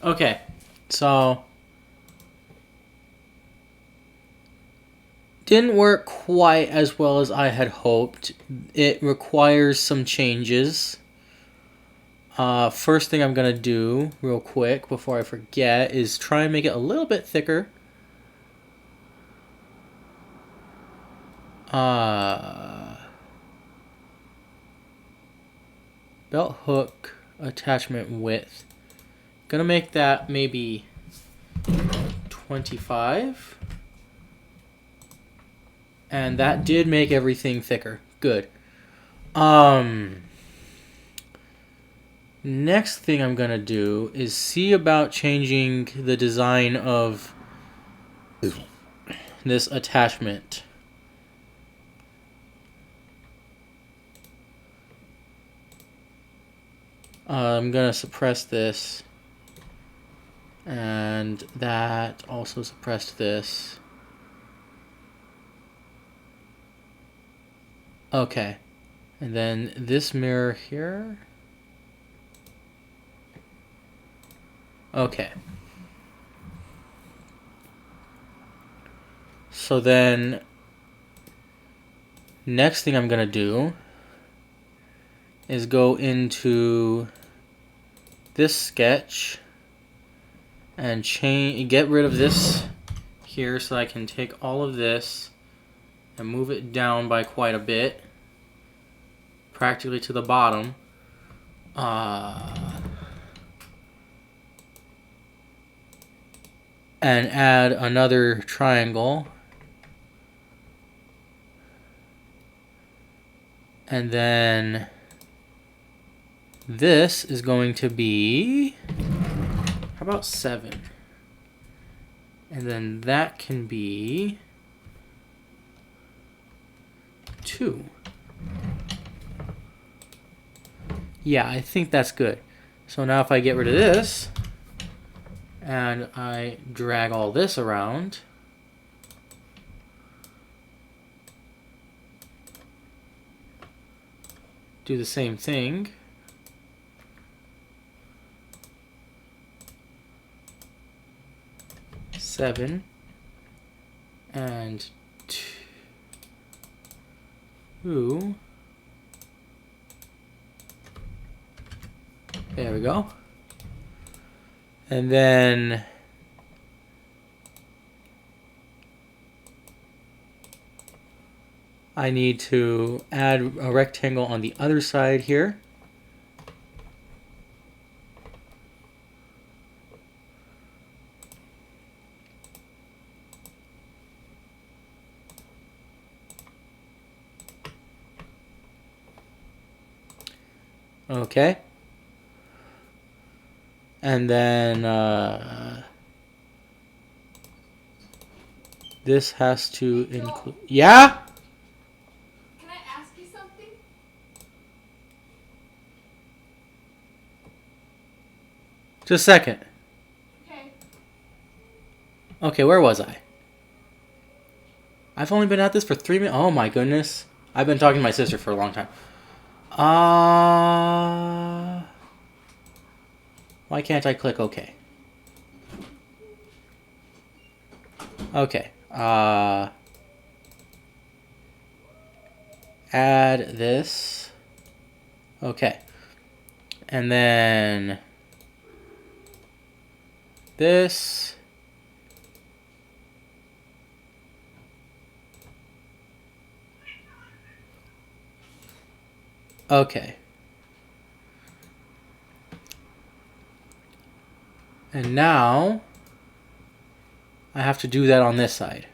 Okay, so didn't work quite as well as I had hoped. It requires some changes. First thing I'm gonna do real quick before I forget is try and make it a little bit thicker. Belt hook attachment width. Gonna make that maybe 25. And that did make everything thicker. Good. Next thing I'm gonna do is see about changing the design of this attachment. I'm gonna suppress this, and that also suppressed this. Okay, and then this mirror here. Okay. So then, next thing I'm gonna do is go into this sketch and get rid of this here so I can take all of this and move it down by quite a bit, practically to the bottom. And add another triangle. And then this is going to be, how about 7? And then that can be 2. Yeah, I think that's good. So now if I get rid of this, and I drag all this around, do the same thing. Seven and 2. There we go. And then I need to add a rectangle on the other side here. Okay. And then this has to include... Yeah? Can I ask you something? Just a second. Okay. Okay, where was I? I've only been at this for 3 minutes. Oh my goodness. I've been talking to my sister for a long time. Why can't I click OK? Okay. Add this. Okay. And then this. Okay. And now I have to do that on this side.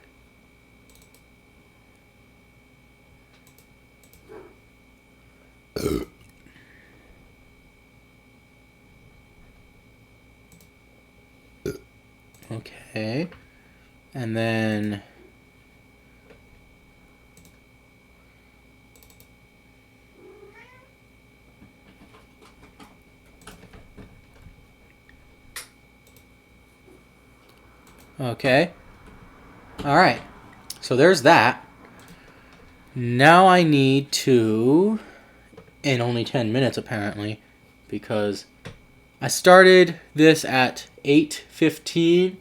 Okay. And then okay. All right. So there's that. Now I need to, in only 10 minutes apparently, because I started this at 8:15.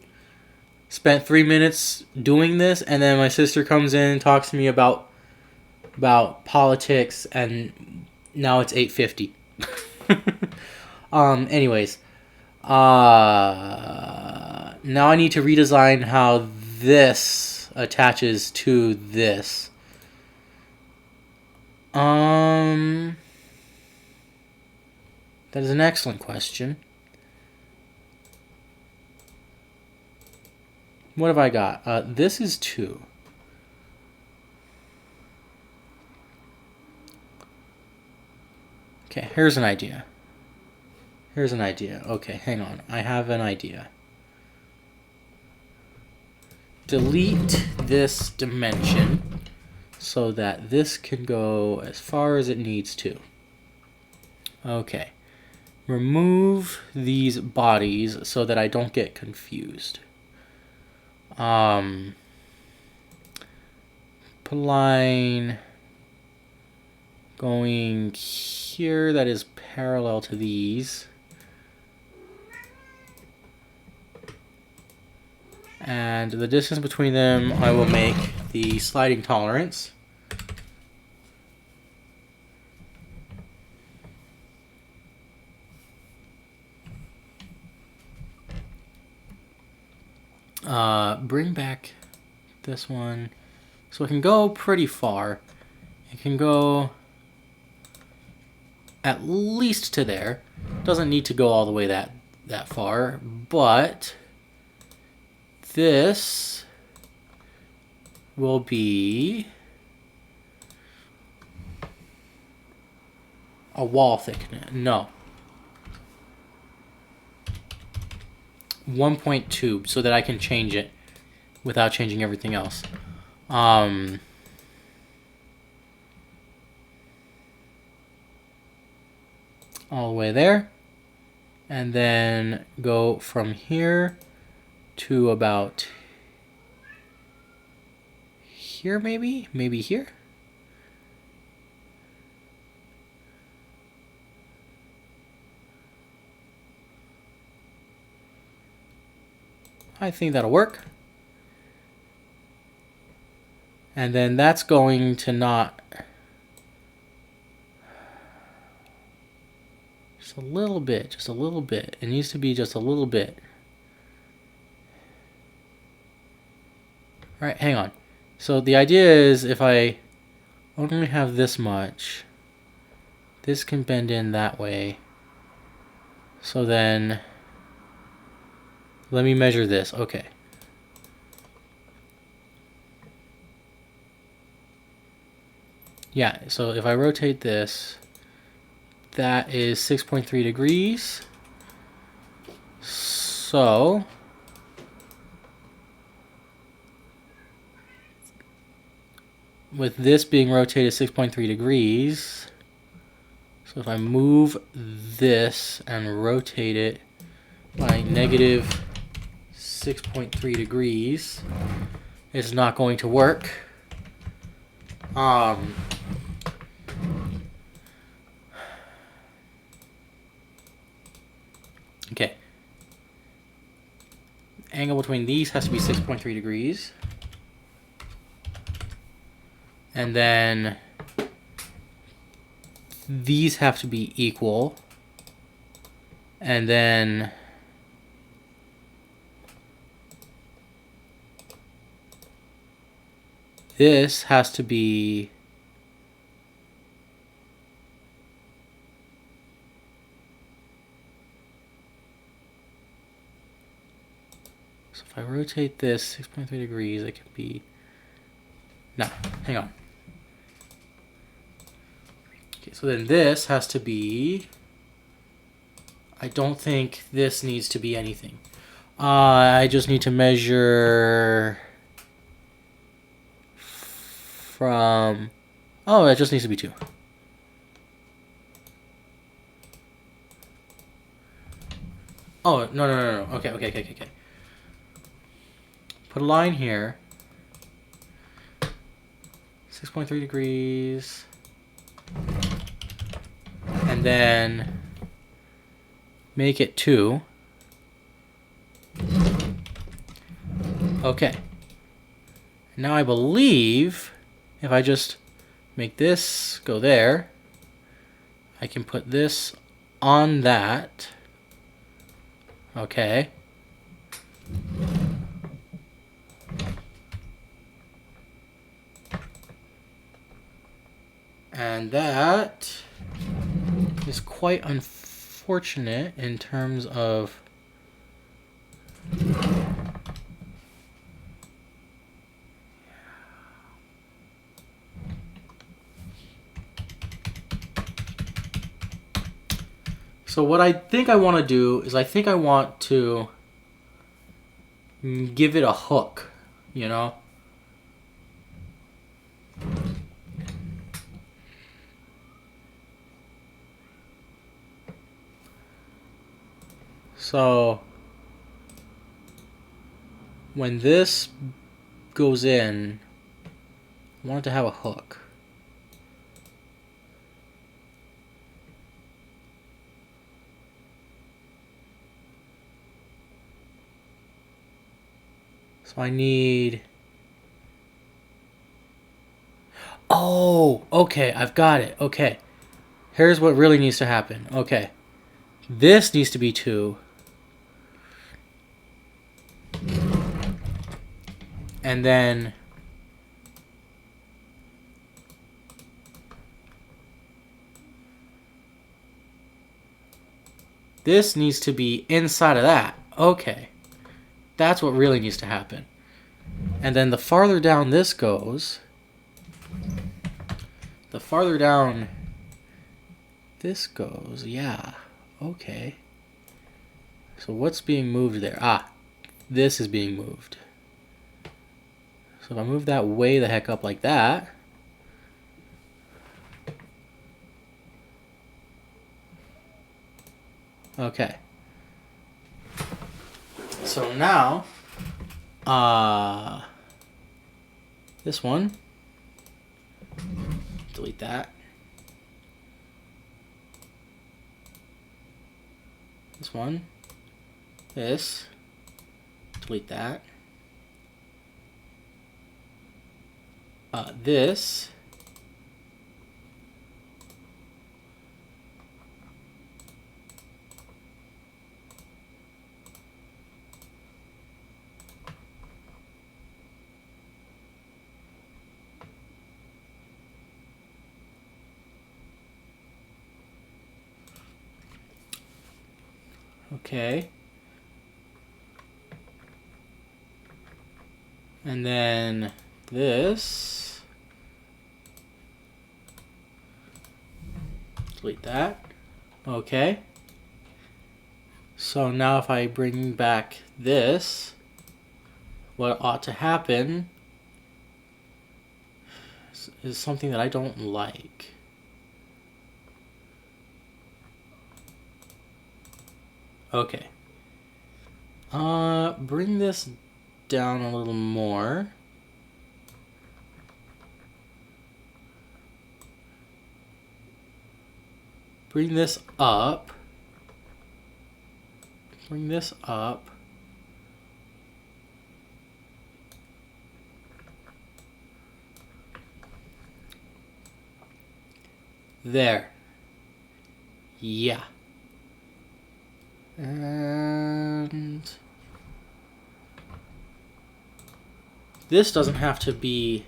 Spent 3 minutes doing this, and then my sister comes in and talks to me about politics, and now it's 8:50. Anyways, now I need to redesign how this attaches to this. That is an excellent question. What have I got? This is 2. Okay, here's an idea. Okay, hang on. I have an idea. Delete this dimension so that this can go as far as it needs to. Okay. Remove these bodies so that I don't get confused. Put a line going here that is parallel to these. And the distance between them, I will make the sliding tolerance. Bring back this one. So it can go pretty far. It can go at least to there. Doesn't need to go all the way that far, but this will be a wall thickness. No. 1.2 so that I can change it without changing everything else. All the way there. And then go from here to about here, maybe? Maybe here? I think that'll work. And then that's going to not... Just a little bit. It needs to be just a little bit. Alright, hang on. So the idea is if I only have this much, this can bend in that way. So then... Let me measure this. Okay. Yeah, so if I rotate this, that is 6.3 degrees. So with this being rotated 6.3 degrees, so if I move this and rotate it by negative 6.3 degrees, it's not going to work. Okay. Angle between these has to be 6.3 degrees. And then these have to be equal. And then this has to be so if I rotate this 6.3 degrees, it could be no, hang on. Okay, so then this has to be, I don't think this needs to be anything. I just need to measure from, oh, it just needs to be 2. Oh, no. Okay. Put a line here. 6.3 degrees. And then make it 2. Okay. Now I believe if I just make this go there, I can put this on that. Okay. And that is quite unfortunate in terms of so what I think I want to do is I think I want to give it a hook, you know? So when this goes in, I want it to have a hook. So I need... Oh, okay, I've got it. Okay. Here's what really needs to happen. Okay. This needs to be 2. And then... this needs to be inside of that. Okay. That's what really needs to happen. And then the farther down this goes... the farther down this goes, yeah. Okay. So what's being moved there? Ah, this is being moved. So if I move that way the heck up like that... okay. So now, this one, delete that. This one, this, delete that. This, okay. And then this, delete that. Okay. So now if I bring back this, what ought to happen is something that I don't like. Okay. Bring this down a little more. Bring this up. Bring this up. There. Yeah. And this doesn't have to be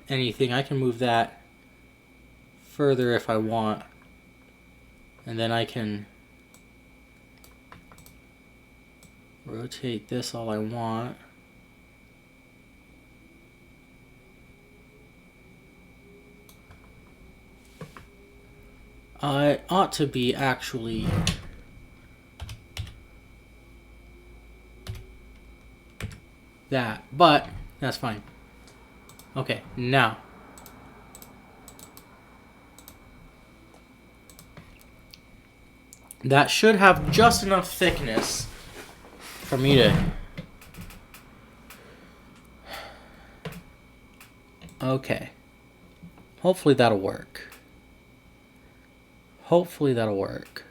anything. I can move that further if I want. And then I can rotate this all I want. It ought to be actually that, but that's fine. Okay, now that should have just enough thickness for me to... okay. Hopefully that'll work. Hopefully that'll work.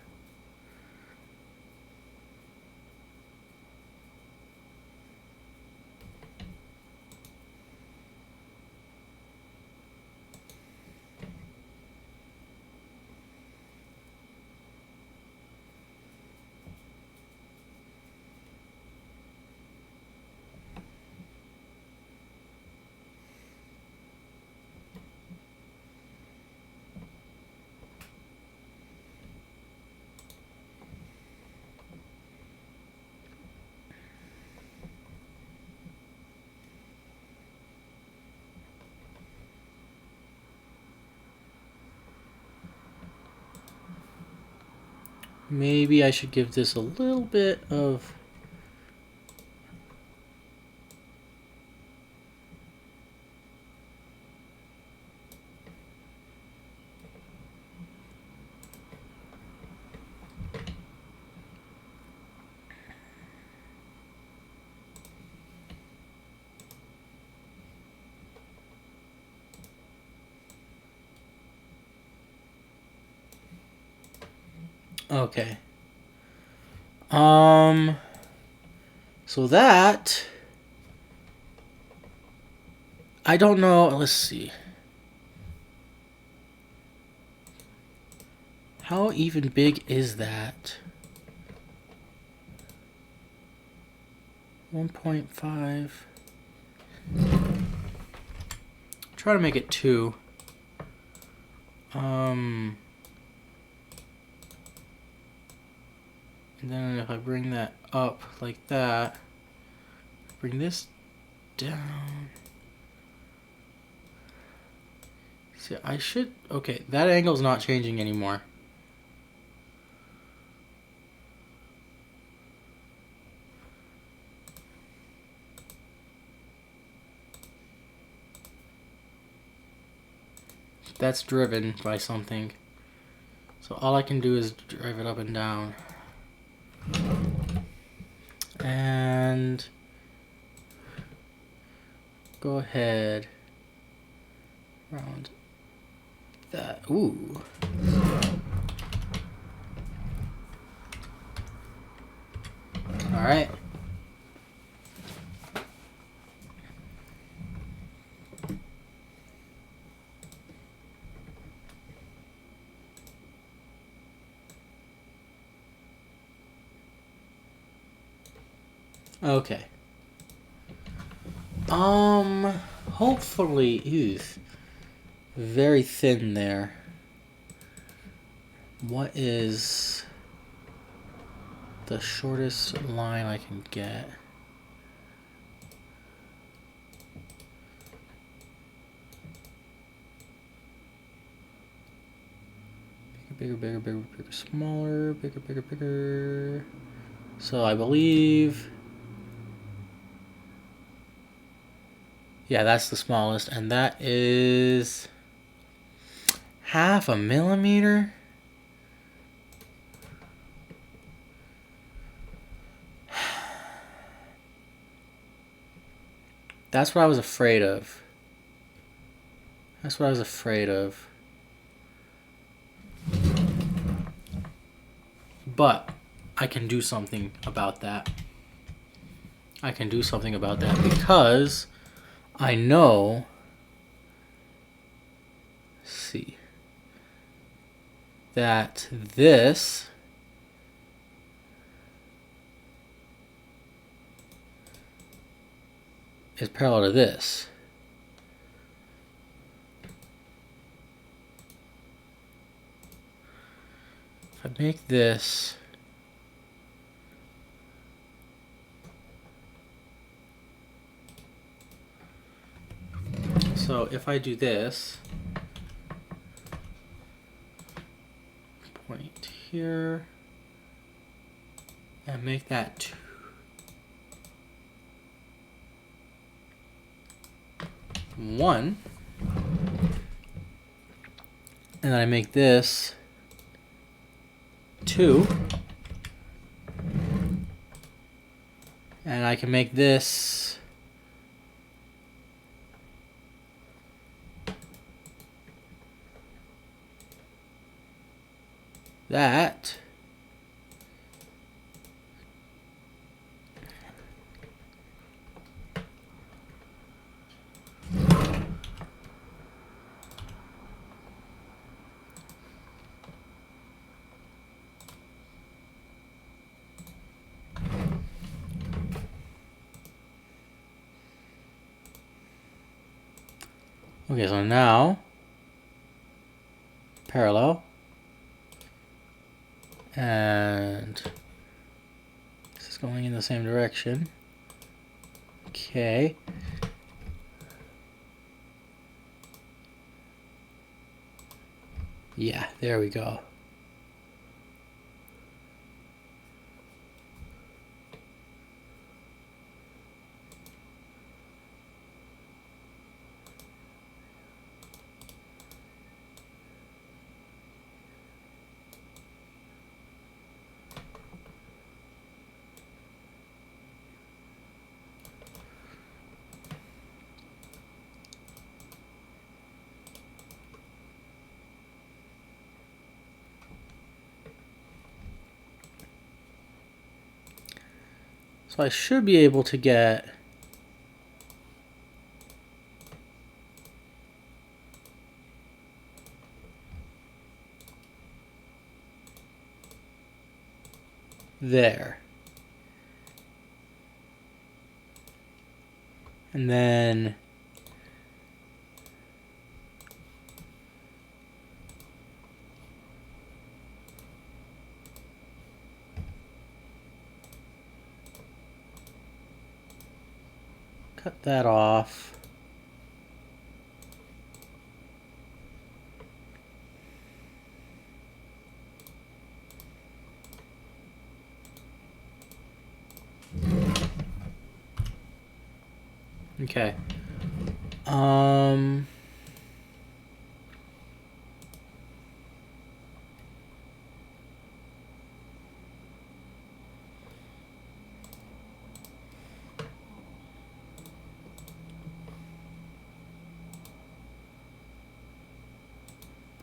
Maybe I should give this a little bit of... Okay. So that... I don't know. Let's see. How even big is that? 1.5. Try to make it 2. And then if I bring that up like that, bring this down. See, I should... Okay, that angle's not changing anymore. That's driven by something. So all I can do is drive it up and down. And go ahead. Round that. Ooh. All right. Okay. Hopefully, is very thin there. What is the shortest line I can get? Bigger, bigger, bigger, bigger, smaller, bigger, bigger, bigger. So I believe... Yeah, that's the smallest, and that is 0.5 millimeter. That's what I was afraid of. That's what I was afraid of. But I can do something about that. I can do something about that because I know... Let's see. That this is parallel to this. If I make this so if I do this, point here and make that 2. One, and then I make this 2, and I can make this that. Okay, so now parallel, and this is going in the same direction. Okay. Yeah, there we go. So I should be able to get there. And then cut that off. Okay.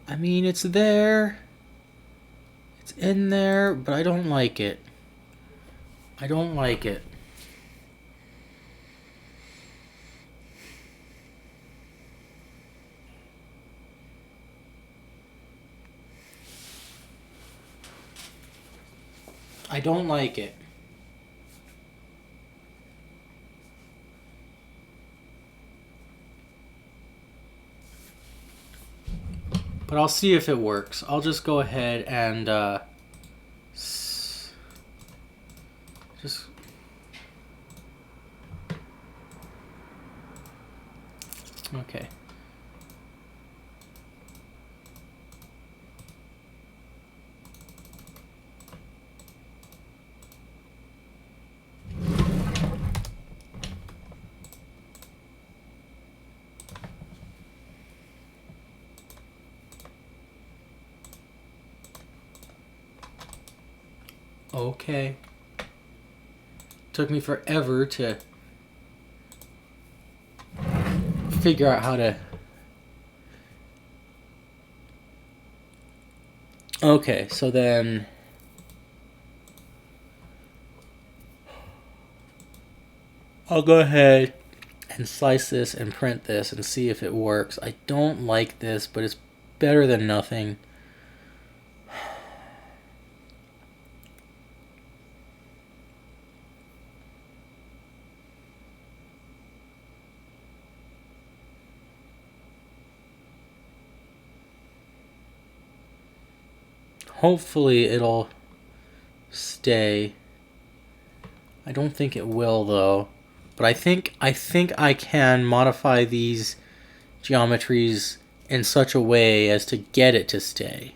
I mean, it's there. It's in there, but I don't like it. I don't like it. I don't like it. But I'll see if it works. I'll just go ahead and just okay. Okay. Took me forever to figure out how to. Okay, so then I'll go ahead and slice this and print this and see if it works. I don't like this, but it's better than nothing. Hopefully it'll stay. I don't think it will though. But I think I can modify these geometries in such a way as to get it to stay.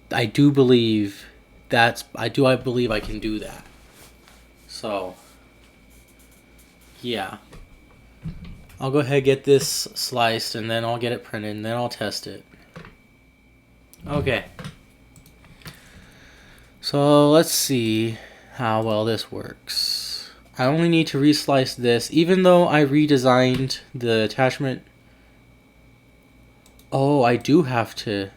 I believe I believe I can do that. So yeah. I'll go ahead and get this sliced and then I'll get it printed and then I'll test it. Okay. So let's see how well this works. I only need to reslice this, even though I redesigned the attachment. Oh, I do have to.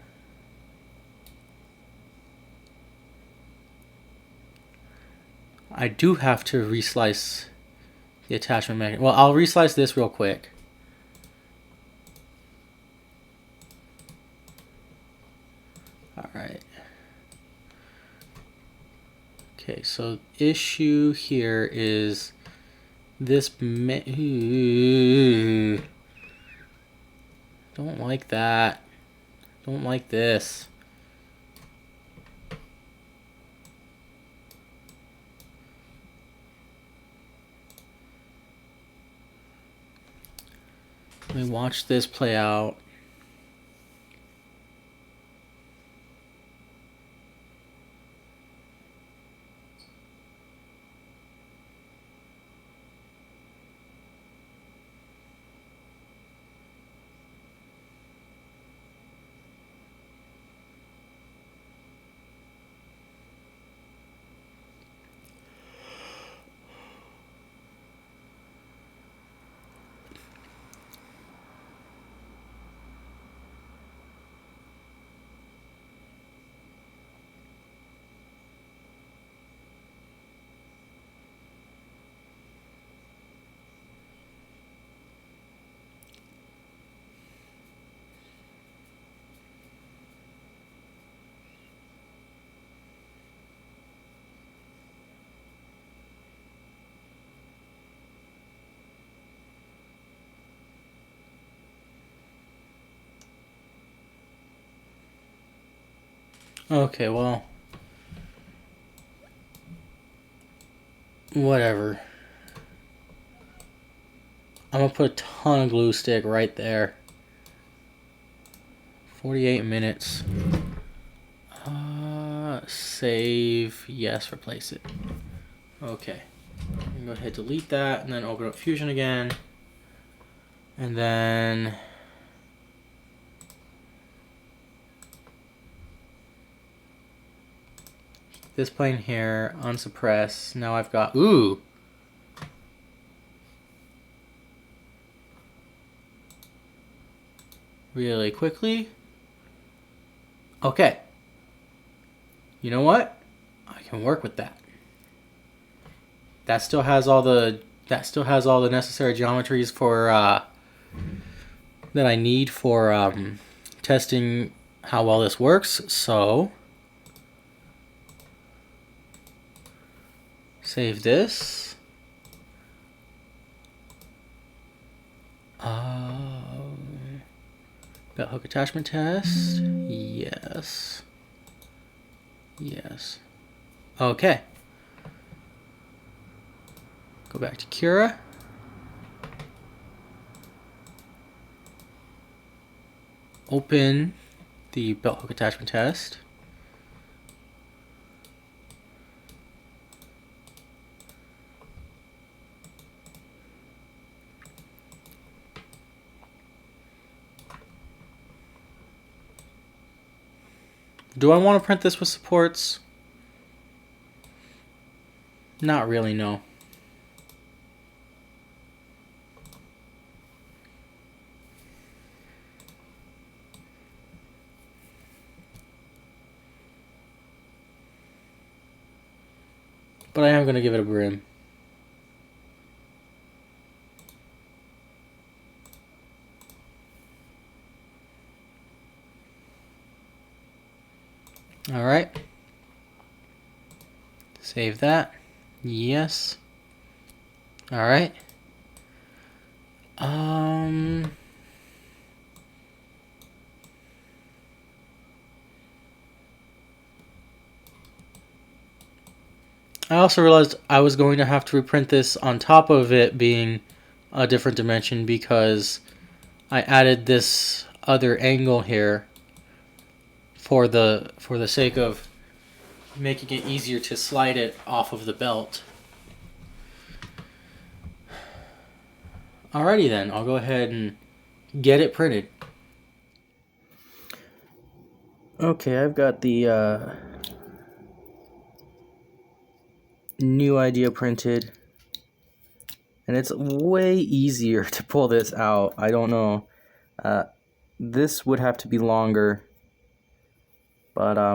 I do have to reslice the attachment magnet. Well, I'll reslice this real quick. Alright. Okay, so issue here is this don't like that. Don't like this. Let me watch this play out. Okay, well, whatever. I'm gonna put a ton of glue stick right there. 48 minutes. Save. Yes, replace it. Okay. I'm gonna go ahead, delete that, and then open up Fusion again. And then this plane here, unsuppress. Now I've got, ooh! Really quickly. Okay. You know what? I can work with that. That still has all the necessary geometries for that I need for testing how well this works. So save this. Belt hook attachment test. Yes. Yes. Okay. Go back to Cura. Open the belt hook attachment test. Do I want to print this with supports? Not really, no. But I am going to give it a brim. Alright. Save that. Yes. Alright. I also realized I was going to have to reprint this on top of it being a different dimension because I added this other angle here for the sake of making it easier to slide it off of the belt. Alrighty then, I'll go ahead and get it printed. Okay, I've got the new idea printed, and it's way easier to pull this out. I don't know. This would have to be longer, but I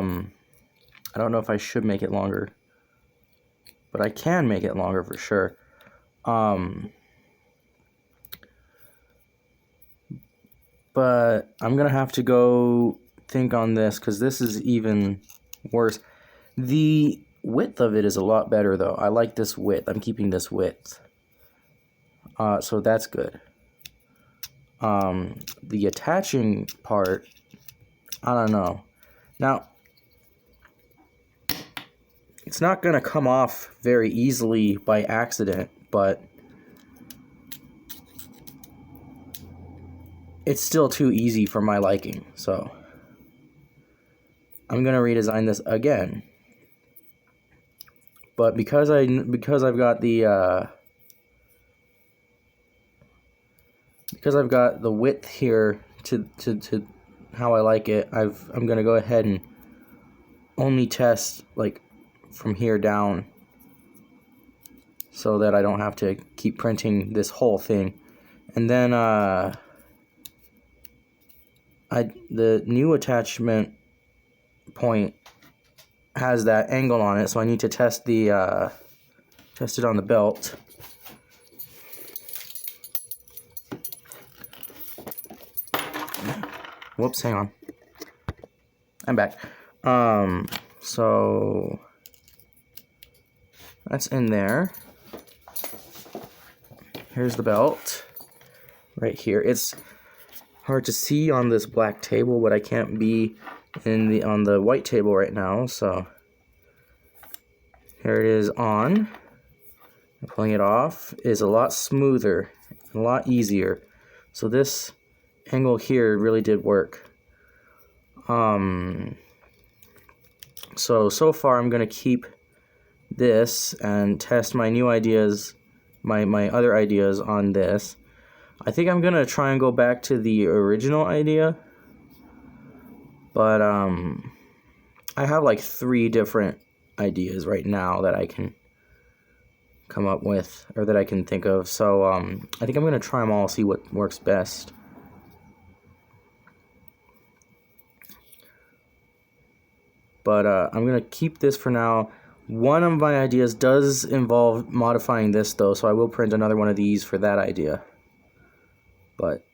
don't know if I should make it longer, but I can make it longer for sure. But I'm gonna have to go think on this because this is even worse. The width of it is a lot better though. I like this width. I'm keeping this width. So that's good. The attaching part, I don't know. Now, it's not gonna come off very easily by accident, but it's still too easy for my liking, so I'm gonna redesign this again. But because I've got the width here to how I like it, I'm gonna go ahead and only test like from here down so that I don't have to keep printing this whole thing. And then the new attachment point has that angle on it, so I need to test the test it on the belt. Whoops, hang on. I'm back. So that's in there. Here's the belt right here. It's hard to see on this black table, but I can't be on the white table right now. So here it is on. Pulling it off is a lot smoother, a lot easier. So this angle here really did work. So far I'm gonna keep this and test my new ideas, my other ideas on this. I think I'm gonna try and go back to the original idea, but I have like 3 different ideas right now that I can come up with, or that I can think of. So I think I'm gonna try them all, see what works best. But I'm gonna keep this for now. One of my ideas does involve modifying this though, so I will print another one of these for that idea. But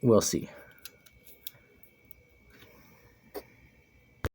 we'll see.